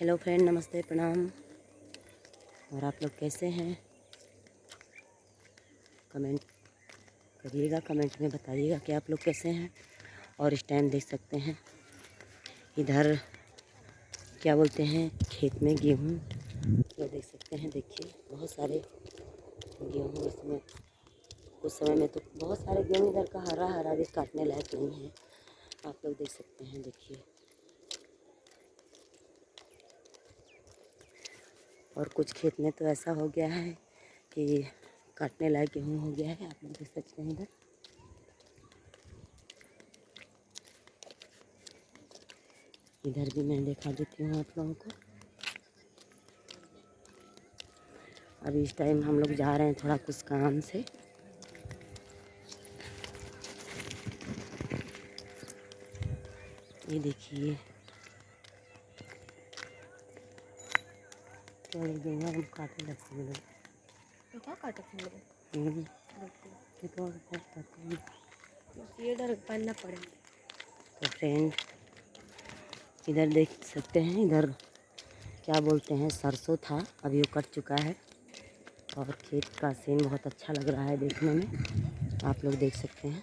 Hello friend, नमस्ते, प्रणाम। और आप लोग कैसे हैं? कमेंट करिएगा, कमेंट में बताइएगा कि आप लोग कैसे हैं। और इस टाइम देख सकते हैं इधर क्या बोलते हैं, खेत में गेहूँ ये देख सकते हैं। देखिए बहुत सारे गेहूँ इसमें, उस समय में तो बहुत सारे गेहूँ इधर का हरा हरा भी काटने लायक नहीं है। आप लोग देख सकते हैं, देखिए। और कुछ खेत में तो ऐसा हो गया है कि काटने लायक गेहूँ हो गया है। आप लोग देख सकते हैं इधर भी मैं दिखा देती हूँ आप लोगों को। अभी इस टाइम हम लोग जा रहे हैं थोड़ा कुछ काम से। ये देखिए तो गेहूँ हम काटे लगते हैं तो क्या काटे थे लोग? ये तो ये डर पड़ना पड़े। तो फ्रेंड इधर देख सकते हैं, इधर क्या बोलते हैं, सरसों था, अभी वो कट चुका है। और खेत का सीन बहुत अच्छा लग रहा है देखने में, आप लोग देख सकते हैं।